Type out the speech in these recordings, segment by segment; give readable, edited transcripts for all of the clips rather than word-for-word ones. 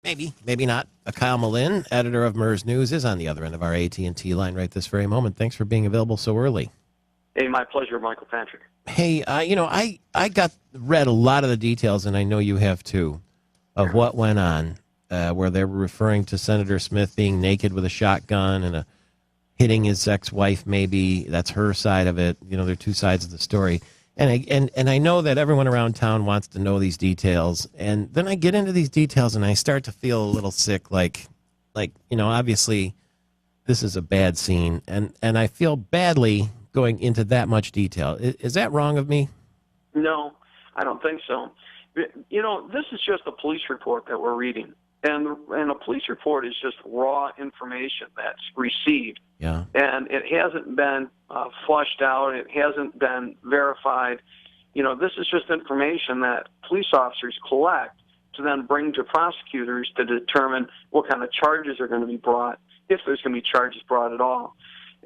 Maybe, maybe not. Kyle Melinn, editor of MIRS News, is on the other end of our AT&T line right this very moment. Thanks for being available so early. Hey, my pleasure, Michael Patrick. Hey, I read a lot of the details, and I know you have too, of what went on, where they were referring to Senator Smith being naked with a shotgun and hitting his ex-wife. Maybe that's her side of it. There are two sides of the story. And I know that everyone around town wants to know these details. And then I get into these details and I start to feel a little sick, like obviously this is a bad scene. And I feel badly going into that much detail. Is that wrong of me? No, I don't think so. This is just a police report that we're reading. And a police report is just raw information that's received. Yeah. And it hasn't been flushed out. It hasn't been verified. This is just information that police officers collect to then bring to prosecutors to determine what kind of charges are going to be brought, if there's going to be charges brought at all.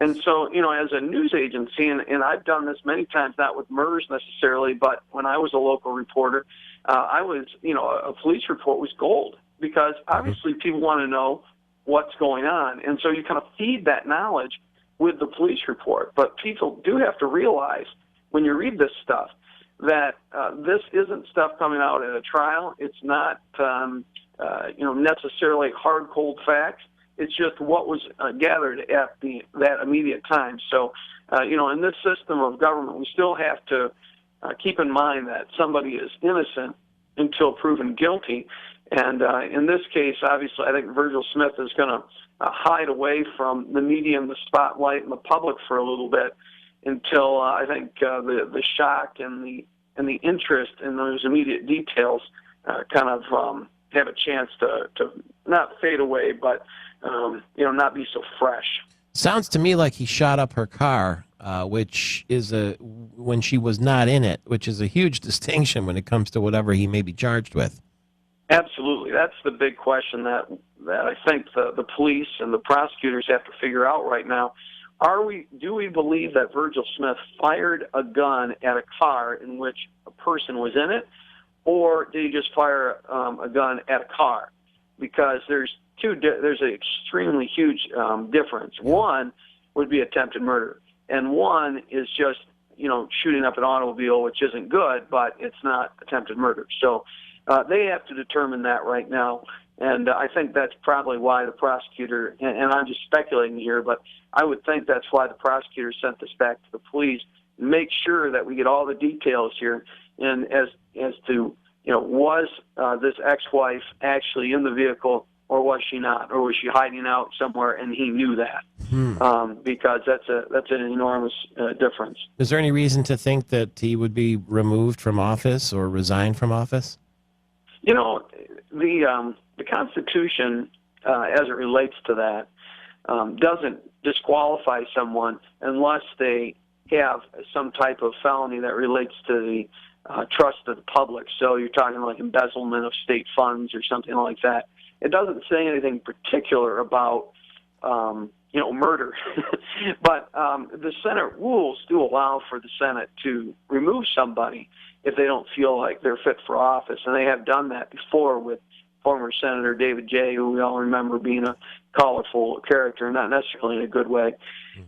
And so, as a news agency, and I've done this many times, not with MIRS necessarily, but when I was a local reporter, a police report was gold. Because obviously people want to know what's going on. And so you kind of feed that knowledge with the police report. But people do have to realize when you read this stuff that this isn't stuff coming out at a trial. It's not, necessarily hard, cold facts. It's just what was gathered at that immediate time. So, in this system of government, we still have to keep in mind that somebody is innocent until proven guilty. And in this case, obviously, I think Virgil Smith is going to hide away from the media and the spotlight and the public for a little bit until I think the shock and the interest in those immediate details kind of have a chance to not fade away, but not be so fresh. Sounds to me like he shot up her car, which is when she was not in it, which is a huge distinction when it comes to whatever he may be charged with. Absolutely. That's the big question that I think the police and the prosecutors have to figure out right now. Do we believe that Virgil Smith fired a gun at a car in which a person was in it, or did he just fire a gun at a car? Because there's an extremely huge difference. One would be attempted murder, and one is just shooting up an automobile, which isn't good, but it's not attempted murder. So they have to determine that right now, and I think that's probably why the prosecutor, and I'm just speculating here, but I would think that's why the prosecutor sent this back to the police, make sure that we get all the details here, and as to, was this ex-wife actually in the vehicle, or was she not, or was she hiding out somewhere and he knew that? Because that's an enormous difference. Is there any reason to think that he would be removed from office or resign from office? The Constitution, as it relates to that, doesn't disqualify someone unless they have some type of felony that relates to the trust of the public. So you're talking like embezzlement of state funds or something like that. It doesn't say anything particular about, murder. But the Senate rules do allow for the Senate to remove somebody if they don't feel like they're fit for office. And they have done that before with former Senator David Jay, who we all remember being a colorful character, not necessarily in a good way.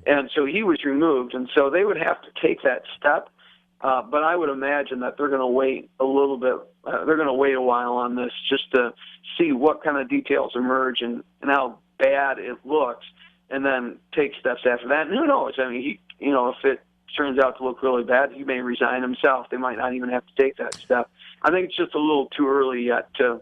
And so he was removed. And so they would have to take that step. But I would imagine that they're going to wait a little bit. They're going to wait a while on this just to see what kind of details emerge and how bad it looks, and then take steps after that. And who knows? I mean, if it turns out to look really bad, he may resign himself. They might not even have to take that step. I think it's just a little too early yet to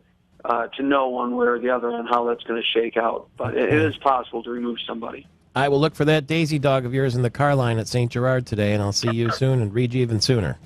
know one way or the other on how that's going to shake out. But it is possible to remove somebody. I will look for that Daisy dog of yours in the car line at St. Gerard today, and I'll see you soon and read you even sooner.